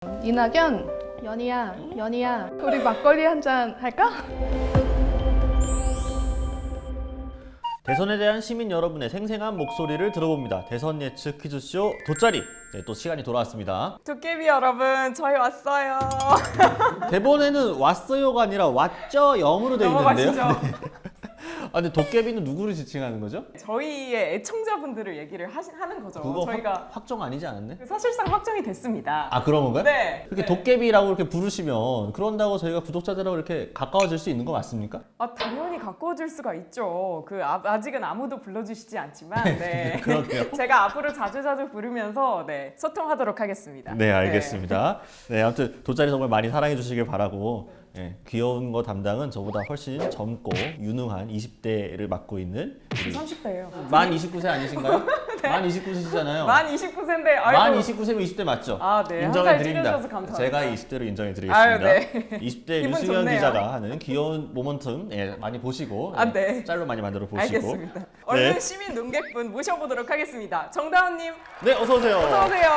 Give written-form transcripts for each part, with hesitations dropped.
이낙연, 연희야, 우리 막걸리 한 잔 할까? 대선에 대한 시민 여러분의 생생한 목소리를 들어봅니다. 대선 예측 퀴즈쇼 돗자리. 네, 또 시간이 돌아왔습니다. 도깨비 여러분, 저희 왔어요. 대본에는 왔어요가 아니라 왔죠 영으로 돼 있는데요. 넘어가시죠. 아, 근데 도깨비는 누구를 지칭하는 거죠? 저희의 애청자분들을 얘기를 하는 거죠. 그거 저희가 확정 아니지 않았네? 사실상 확정이 됐습니다. 아, 그런 건가요? 네. 그렇게 네. 도깨비라고 이렇게 부르시면 그런다고 저희가 구독자들하고 이렇게 가까워질 수 있는 거 맞습니까? 당연히 가까워질 수가 있죠. 아직은 아무도 불러주시지 않지만, 네. 그렇네요. 제가 앞으로 자주 부르면서 소통하도록 하겠습니다. 네, 알겠습니다. 네, 아무튼 돗자리 정말 많이 사랑해 주시길 바라고, 귀여운 거 담당은 저보다 훨씬 젊고 유능한 20대를 맡고 있는 우리 30대예요. 만 29세 아니신가요? 만 29세시잖아요. 만 29세인데, 만 29세면 20대 맞죠? 아, 네. 인정해 한 살 드립니다. 찔러주셔서 감사합니다. 제가 20대로 인정해 드리겠습니다. 아유, 네. 20대 기분 유승현 좋네요. 기자가 하는 귀여운 모먼텀 많이 보시고 네. 짤로 많이 만들어 보시고. 알겠습니다. 얼른 시민 논객분 모셔보도록 하겠습니다. 정다운님, 네, 어서 오세요. 어서 오세요.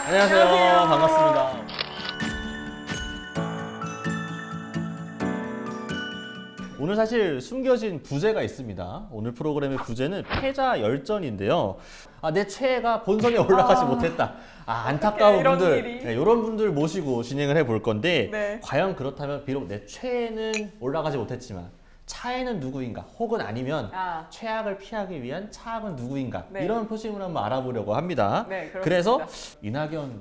안녕하세요. 안녕하세요. 반갑습니다. 오늘 사실 숨겨진 부제가 있습니다. 오늘 프로그램의 부제는 패자 열전인데요. 내 최애가 본선에 올라가지 못했다. 안타까운 이런 분들, 일이. 이런 분들 모시고 진행을 해볼 건데 네. 과연 그렇다면 비록 내 최애는 올라가지 못했지만 차애는 누구인가? 혹은 아니면 최악을 피하기 위한 차악은 누구인가? 네. 이런 표심을 한번 알아보려고 합니다. 네, 그렇습니다. 그래서 이낙연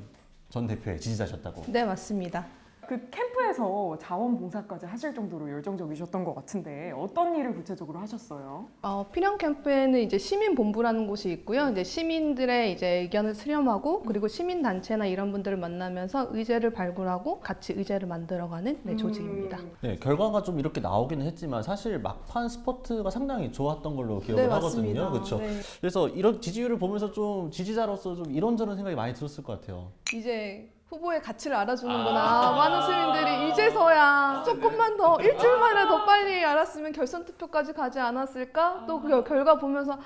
전 대표의 지지자셨다고. 네, 맞습니다. 그 캠프에서 자원봉사까지 하실 정도로 열정적이셨던 것 같은데 어떤 일을 구체적으로 하셨어요? 필연 캠프에는 이제 시민 본부라는 곳이 있고요. 이제 시민들의 이제 의견을 수렴하고 그리고 시민 단체나 이런 분들을 만나면서 의제를 발굴하고 같이 의제를 만들어가는 조직입니다. 네, 결과가 좀 이렇게 나오기는 했지만 사실 막판 스포트가 상당히 좋았던 걸로 기억을 네, 하거든요. 맞습니다. 그렇죠. 네. 그래서 이런 지지율을 보면서 좀 지지자로서 좀 이런저런 생각이 많이 들었을 것 같아요. 이제 후보의 가치를 알아주는구나. 많은 시민들이 이제서야 조금만 더 일주일만이라도 더 빨리 알았으면 결선 투표까지 가지 않았을까? 또 그 결과 보면서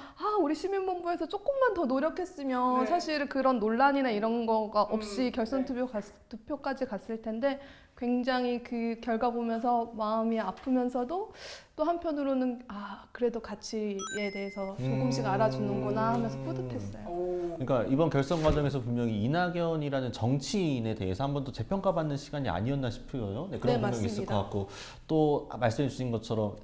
우리 시민본부에서 조금만 더 노력했으면 네. 사실 그런 논란이나 이런 거가 없이 결선 투표까지 갔을 텐데 굉장히 그 결과 보면서 마음이 아프면서도 또 한편으로는 그래도 가치에 대해서 조금씩 알아주는구나 하면서 뿌듯했어요. 그러니까 이번 결선 과정에서 분명히 이낙연이라는 정치인에 대해서 한 번 더 재평가받는 시간이 아니었나 싶어요. 네, 그런 네, 분명히 있을 맞습니다. 것 같고 또 말씀해 주신 것처럼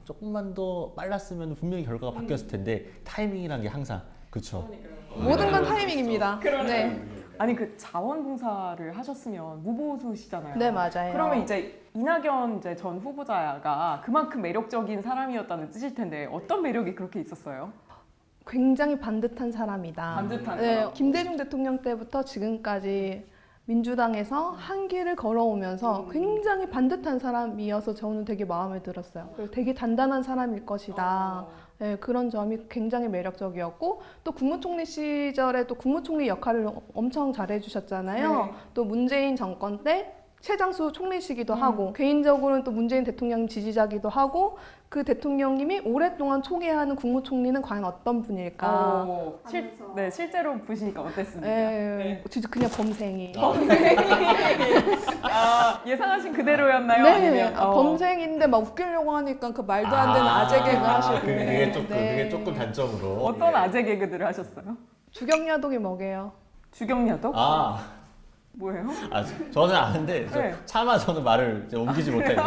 조금만 더 빨랐으면 분명히 결과가 바뀌었을 텐데 타이밍이란 게 항상 그렇죠. 모든 건 타이밍입니다. 네. 아니 그 자원봉사를 하셨으면 무보수시잖아요. 네, 맞아요. 그러면 이제 이낙연 전 후보자가 그만큼 매력적인 사람이었다는 뜻일 텐데 어떤 매력이 그렇게 있었어요? 굉장히 반듯한 사람이다. 반듯한 네, 사람. 김대중 대통령 때부터 지금까지 민주당에서 한 길을 걸어오면서 굉장히 반듯한 사람이어서 저는 되게 마음에 들었어요. 그리고 되게 단단한 사람일 것이다. 네, 그런 점이 굉장히 매력적이었고 또 국무총리 시절에 또 국무총리 역할을 엄청 잘해주셨잖아요. 네. 또 문재인 정권 때 최장수 총리시기도 하고 개인적으로는 또 문재인 대통령 지지자기도 하고 그 대통령님이 오랫동안 초계하는 국무총리는 과연 어떤 분일까? 실제로 보시니까 어땠습니까? 진짜 그냥 범생이. 예상하신 그대로였나요? 네, 아니면 범생인데 막 웃기려고 하니까 그 말도 안 되는 아재 개그 하시고. 그게 조금 단점으로. 어떤 아재 개그들을 하셨어요? 주경야독이 뭐게요? 주경야독? 아, 뭐예요? 저는 아는데 네. 차마 저는 말을 이제 옮기지 못해요.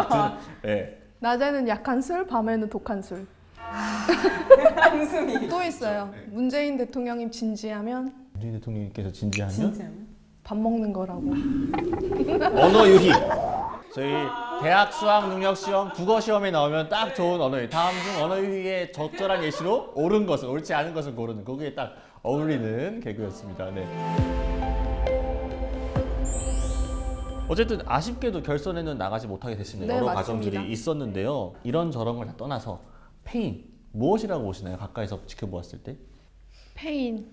네. 낮에는 약한 술, 밤에는 독한 술. 한숨이. 또 있어요. 문재인 대통령님 진지하면 문재인 대통령님께서 진지하면 진짜요? 밥 먹는 거라고. 언어 유희. 저희 대학 수학 능력 시험, 국어 시험에 나오면 딱 좋은 언어 유희. 다음 중 언어 유희의 적절한 예시로 옳은 것은 옳지 않은 것을 고르는 거기에 딱 어울리는 개그였습니다. 네. 어쨌든 아쉽게도 결선에는 나가지 못하게 됐습니다. 네, 여러 맞습니다. 과정들이 있었는데요. 이런 저런 걸 다 떠나서 패인 무엇이라고 보시나요? 가까이서 지켜보았을 때? 페인.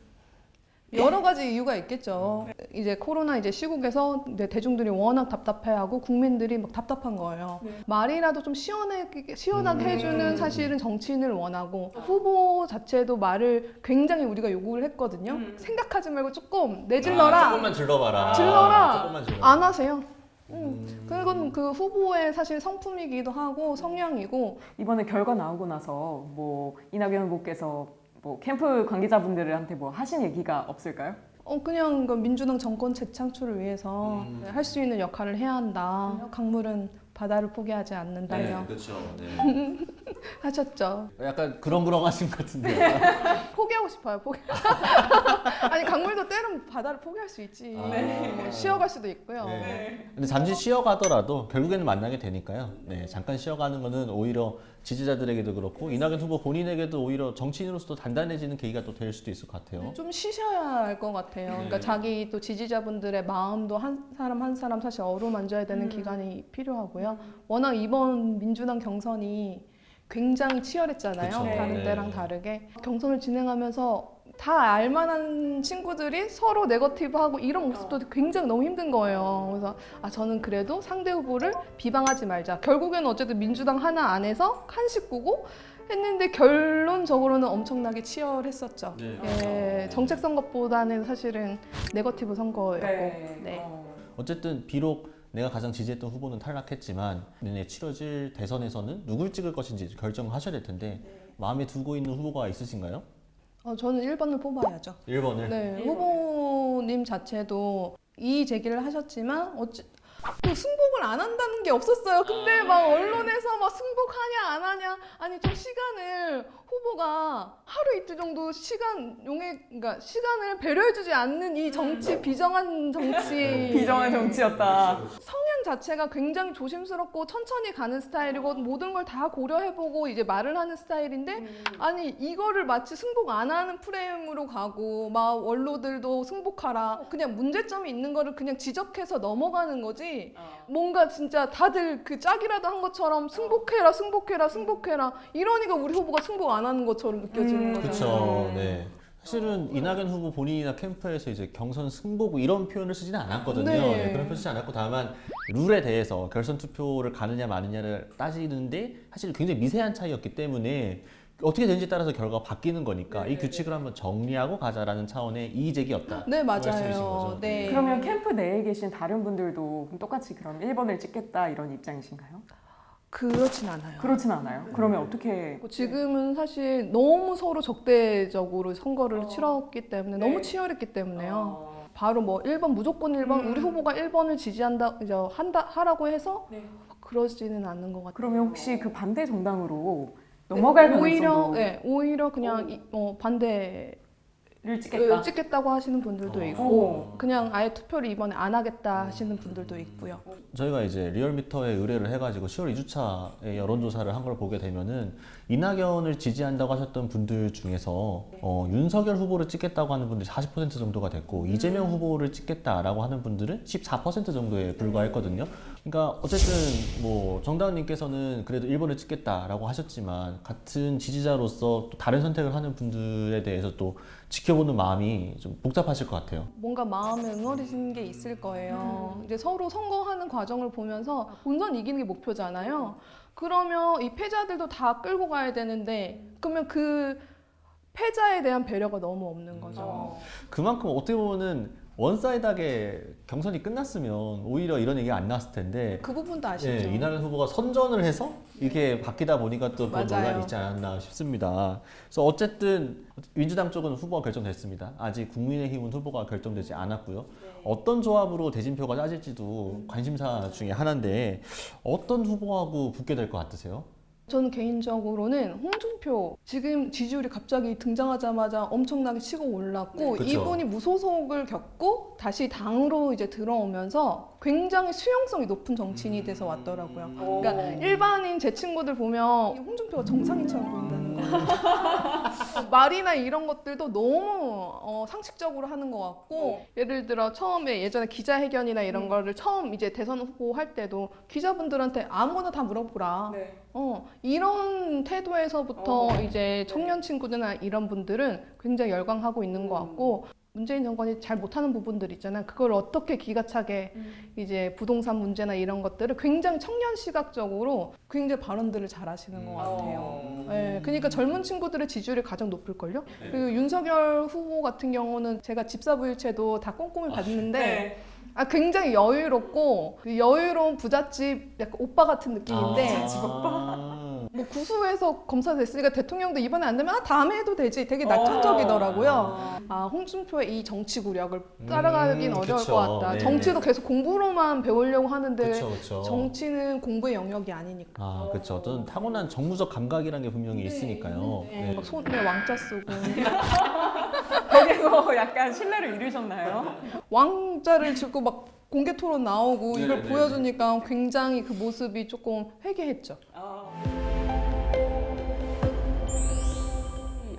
여러 가지 이유가 있겠죠. 이제 코로나 이제 시국에서 이제 대중들이 워낙 답답해하고 국민들이 막 답답한 거예요. 말이라도 좀 시원하게 해주는 사실은 정치인을 원하고 후보 자체도 말을 굉장히 우리가 요구를 했거든요. 생각하지 말고 조금 내질러라. 조금만 질러봐라. 질러라. 조금만 질러라. 안 하세요. 그건 그 후보의 사실 성품이기도 하고 성향이고 이번에 결과 나오고 나서 뭐 이낙연 후보께서 뭐 캠프 관계자분들한테 뭐 하신 얘기가 없을까요? 그냥 그 민주당 정권 재창출을 위해서 할 수 있는 역할을 해야 한다. 강물은 바다를 포기하지 않는다며 그렇죠. 네. 하셨죠. 약간 그렁그렁하신 것 같은데. 포기하고 싶어요. 아니 강물도 때론 바다를 포기할 수 있지. 뭐 쉬어갈 수도 있고요. 네. 근데 잠시 쉬어가더라도 결국에는 만나게 되니까요. 네, 잠깐 쉬어가는 거는 오히려 지지자들에게도 그렇고 이낙연 후보 본인에게도 오히려 정치인으로서도 단단해지는 계기가 또 될 수도 있을 것 같아요. 좀 쉬셔야 할 것 같아요. 그러니까 자기 또 지지자분들의 마음도 한 사람 한 사람 사실 어루만져야 되는 기간이 필요하고요. 워낙 이번 민주당 경선이 굉장히 치열했잖아요. 그쵸. 다른 네. 때랑 다르게 경선을 진행하면서 다 알만한 친구들이 서로 네거티브하고 이런 모습도 굉장히 너무 힘든 거예요. 그래서 저는 그래도 상대 후보를 비방하지 말자. 결국에는 어쨌든 민주당 하나 안에서 한 식구고 했는데 결론적으로는 엄청나게 치열했었죠. 예, 정책 선거보다는 사실은 네거티브 선거였고. 네. 어쨌든 비록 내가 가장 지지했던 후보는 탈락했지만 내년에 치러질 대선에서는 누굴 찍을 것인지 결정을 하셔야 될 텐데 마음에 두고 있는 후보가 있으신가요? 저는 1번을 뽑아야죠. 1번을? 네, 후보님 자체도 이의 제기를 하셨지만 승복을 안 한다는 게 없었어요. 근데 막 언론에서 막 승복하냐 안 하냐 아니 좀 시간을 후보가 하루 이틀 정도 그러니까 시간을 배려해주지 않는 이 정치 비정한 정치 비정한 정치였다. 성향 자체가 굉장히 조심스럽고 천천히 가는 스타일이고 모든 걸 다 고려해보고 이제 말을 하는 스타일인데 아니 이거를 마치 승복 안 하는 프레임으로 가고 막 원로들도 승복하라 그냥 문제점이 있는 거를 그냥 지적해서 넘어가는 거지 뭔가 진짜 다들 그 짝이라도 한 것처럼 승복해라 이러니까 우리 후보가 승복 안 하는 것처럼 느껴지는 거죠. 그렇죠. 네. 사실은 이낙연 후보 본인이나 캠프에서 이제 경선 승복 이런 표현을 쓰지는 않았거든요. 네. 네, 그런 표현 쓰지 않았고 다만 룰에 대해서 결선 투표를 가느냐 마느냐를 따지는데 사실 굉장히 미세한 차이였기 때문에 어떻게 되는지에 따라서 결과가 바뀌는 거니까 이 규칙을 한번 정리하고 가자라는 차원의 이의제기였다. 네, 그 말씀이신 맞아요. 거죠. 네. 그러면 캠프 내에 계신 다른 분들도 똑같이 그럼 1번을 찍겠다 이런 입장이신가요? 그렇진 않아요. 그렇진 않아요. 그러면 어떻게 지금은 사실 너무 서로 적대적으로 선거를 치렀기 때문에 너무 치열했기 때문에요. 바로 뭐 1번 무조건 1번 우리 후보가 1번을 지지한다 이제 하라고 해서 그러지는 않는 것 같아요. 그러면 혹시 그 반대 정당으로 넘어갈 가능성도 오히려 그냥 반대를 찍겠다고 하시는 분들도 있고 그냥 아예 투표를 이번에 안 하겠다 하시는 분들도 있고요. 저희가 이제 리얼미터에 의뢰를 해가지고 10월 2주차에 여론조사를 한 걸 보게 되면은 이낙연을 지지한다고 하셨던 분들 중에서 윤석열 후보를 찍겠다고 하는 분들이 40% 정도가 됐고 이재명 후보를 찍겠다라고 하는 분들은 14% 정도에 불과했거든요. 그러니까 어쨌든 뭐 정다운님께서는 그래도 1번을 찍겠다라고 하셨지만 같은 지지자로서 또 다른 선택을 하는 분들에 대해서 또 지켜보는 마음이 좀 복잡하실 것 같아요. 뭔가 마음에 응어리신 게 있을 거예요. 이제 서로 선거하는 과정을 보면서 본선 이기는 게 목표잖아요. 그러면 이 패자들도 다 끌고 가야 되는데 그러면 그 패자에 대한 배려가 너무 없는 거죠. 그만큼 어떻게 보면은 원사이드하게 경선이 끝났으면 오히려 이런 얘기가 안 나왔을 텐데 그 부분도 아시죠? 예, 이낙연 후보가 선전을 해서 이게 바뀌다 보니까 또 그런 맞아요. 논란이 있지 않았나 싶습니다. 그래서 어쨌든 민주당 쪽은 후보가 결정됐습니다. 아직 국민의힘은 후보가 결정되지 않았고요. 어떤 조합으로 대진표가 짜질지도 관심사 중에 하나인데 어떤 후보하고 붙게 될 것 같으세요? 저는 개인적으로는 홍준표 지금 지지율이 갑자기 등장하자마자 엄청나게 치고 올랐고 그쵸. 이분이 무소속을 겪고 다시 당으로 이제 들어오면서 굉장히 수용성이 높은 정치인이 돼서 왔더라고요. 그러니까 일반인 제 친구들 보면 홍준표가 정상인처럼 보인다는 거예요. 말이나 이런 것들도 너무 상식적으로 하는 것 같고 예를 들어 처음에 예전에 기자회견이나 이런 거를 처음 이제 대선 후보 할 때도 기자분들한테 아무거나 다 물어보라. 이런 태도에서부터 이제 청년 친구들이나 이런 분들은 굉장히 열광하고 있는 것 같고 문재인 정권이 잘 못하는 부분들 있잖아요. 그걸 어떻게 기가 차게 이제 부동산 문제나 이런 것들을 굉장히 청년 시각적으로 굉장히 발언들을 잘 하시는 것 같아요. 네, 그러니까 젊은 친구들의 지지율이 가장 높을걸요? 그리고 윤석열 후보 같은 경우는 제가 집사부일체도 다 꼼꼼히 봤는데 네. 굉장히 여유롭고 그 여유로운 부잣집 약간 오빠 같은 느낌인데 집 오빠? 뭐 구수해서 검사 됐으니까 대통령도 이번에 안 되면 다음에 해도 되지 되게 낙천적이더라고요. 홍준표의 이 정치 구력을 따라가긴 어려울 그쵸. 것 같다. 네. 정치도 계속 공부로만 배우려고 하는데 그렇죠. 정치는 공부의 영역이 아니니까. 아, 그렇죠. 어떤 타고난 정무적 감각이라는 게 분명히 있으니까요. 네. 막 손에 왕자 쓰고 거기서 약간 신뢰를 잃으셨나요? 왕자를 쥐고 막 공개 토론 나오고 이걸 네네네. 보여주니까 굉장히 그 모습이 조금 회개했죠.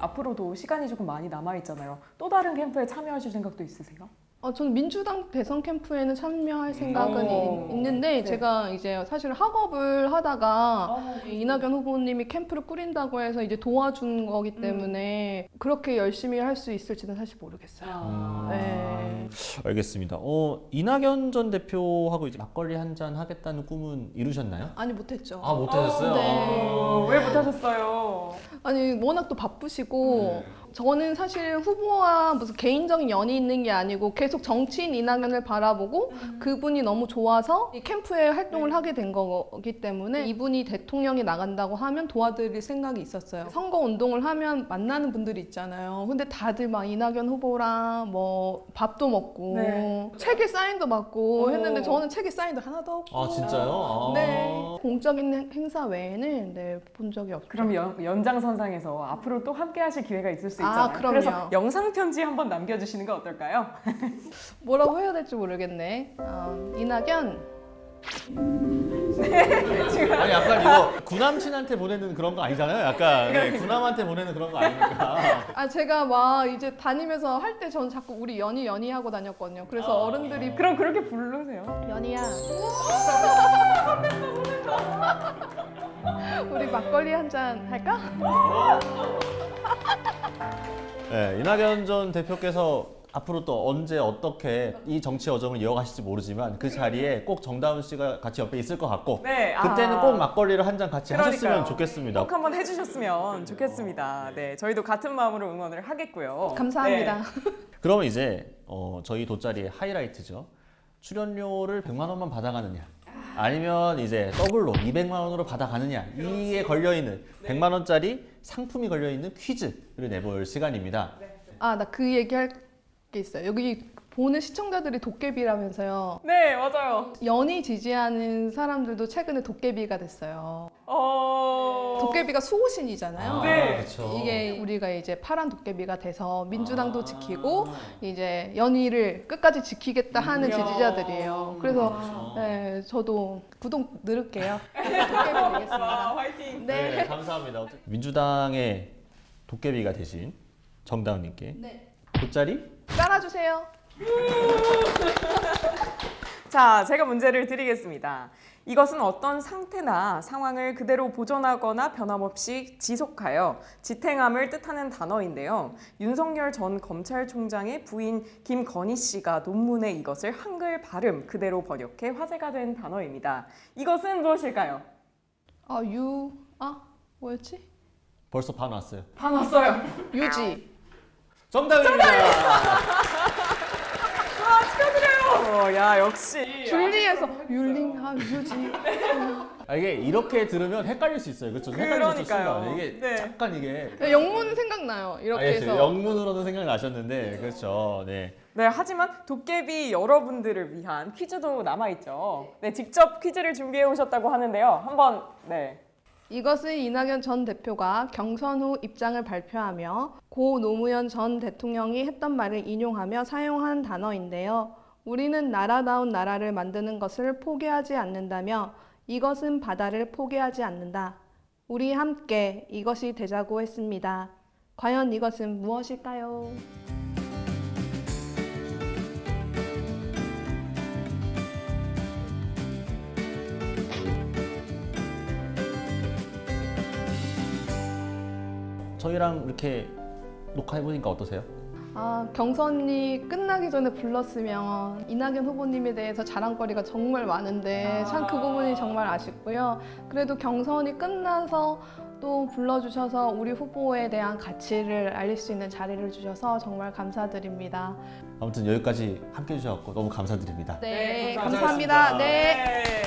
앞으로도 시간이 조금 많이 남아 있잖아요. 또 다른 캠프에 참여하실 생각도 있으세요? 저는 민주당 대선 캠프에는 참여할 생각은 있는데 네. 제가 이제 사실 학업을 하다가 이낙연 후보님이 캠프를 꾸린다고 해서 이제 도와준 거기 때문에 그렇게 열심히 할 수 있을지는 사실 모르겠어요. 네. 알겠습니다. 이낙연 전 대표하고 이제 막걸리 한 잔 하겠다는 꿈은 이루셨나요? 아니 못했죠. 아, 못하셨어요? 네. 왜 못하셨어요? 아니 워낙 또 바쁘시고 저는 사실 후보와 무슨 개인적인 연이 있는 게 아니고 계속 정치인 이낙연을 바라보고 그분이 너무 좋아서 이 캠프에 활동을 하게 된 거기 때문에 이분이 대통령이 나간다고 하면 도와드릴 생각이 있었어요. 선거 운동을 하면 만나는 분들이 있잖아요. 근데 다들 막 이낙연 후보랑 뭐 밥도 먹고 네. 책에 사인도 받고 오. 했는데 저는 책에 사인도 하나도 없고 아, 진짜요? 아. 네. 공적인 행사 외에는 본 적이 없죠. 그럼 연장선상에서 앞으로 또 함께 하실 기회가 있을 수 있잖아요. 그럼요. 그래서 영상 편지 한번 남겨주시는 거 어떨까요? 뭐라고 해야 될지 모르겠네. 이낙연. 아니, 약간 이거 구남친한테 보내는 그런 거 아니잖아요? 약간 네, 구남한테 보내는 그런 거 아니니까. 제가 막 이제 다니면서 할 때 전 자꾸 우리 연희 하고 다녔거든요. 그래서 어른들이 그럼 그렇게 부르세요. 연희야. 우리 막걸리 한 잔 할까? 네, 이낙연 전 대표께서 앞으로 또 언제 어떻게 이 정치 여정을 이어가실지 모르지만 그 자리에 꼭 정다운 씨가 같이 옆에 있을 것 같고 네, 그때는 꼭 막걸리를 한 잔 같이 하셨으면 그러니까요. 좋겠습니다. 꼭 한번 해주셨으면 좋겠습니다. 네, 저희도 같은 마음으로 응원을 하겠고요. 감사합니다. 네. 그러면 이제 저희 돗자리의 하이라이트죠. 출연료를 100만 원만 받아가느냐 아니면 이제 더블로 200만 원으로 받아가느냐 이에 걸려있는 100만 원짜리 상품이 걸려있는 퀴즈를 내볼 시간입니다. 나 그 얘기할 게 있어요. 여기 보는 시청자들이 도깨비라면서요. 네, 맞아요. 연희 지지하는 사람들도 최근에 도깨비가 됐어요. 도깨비가 수호신이잖아요. 네. 그렇죠. 이게 우리가 이제 파란 도깨비가 돼서 민주당도 지키고 이제 연희를 끝까지 지키겠다 하는 이야. 지지자들이에요. 그래서 그렇죠. 네, 저도 구독 누를게요. 도깨비 되겠습니다. 화이팅. 네. 감사합니다. 민주당의 도깨비가 되신 정다운님께 네. 돗자리 깔아주세요. 자, 제가 문제를 드리겠습니다. 이것은 어떤 상태나 상황을 그대로 보존하거나 변함없이 지속하여 지탱함을 뜻하는 단어인데요. 윤석열 전 검찰총장의 부인 김건희 씨가 논문에 이것을 한글 발음 그대로 번역해 화제가 된 단어입니다. 이것은 무엇일까요? 뭐였지? 벌써 반 왔어요. 다 났어요. 유지. 정답입니다. 와, 축하드려요. 야, 역시. 줄리에서 율링 유지. 이게 이렇게 들으면 헷갈릴 수 있어요. 그렇죠? 헷갈릴 수 그러니까요. 있어요. 이게 네. 잠깐 이게 영문 생각나요. 이렇게 알겠어요. 해서. 영문으로는 생각나셨는데 그렇죠. 네. 네, 하지만 도깨비 여러분들을 위한 퀴즈도 남아있죠. 네, 직접 퀴즈를 준비해 오셨다고 하는데요. 한번, 네. 이것은 이낙연 전 대표가 경선 후 입장을 발표하며 고 노무현 전 대통령이 했던 말을 인용하며 사용한 단어인데요. 우리는 나라다운 나라를 만드는 것을 포기하지 않는다며 이것은 바다를 포기하지 않는다. 우리 함께 이것이 되자고 했습니다. 과연 이것은 무엇일까요? 저희랑 이렇게 녹화해 보니까 어떠세요? 경선이 끝나기 전에 불렀으면 이낙연 후보님에 대해서 자랑거리가 정말 많은데 참 그 부분이 정말 아쉽고요. 그래도 경선이 끝나서 또 불러주셔서 우리 후보에 대한 가치를 알릴 수 있는 자리를 주셔서 정말 감사드립니다. 아무튼 여기까지 함께 해주셔서 너무 감사드립니다. 네, 감사합니다. 감사합니다. 네.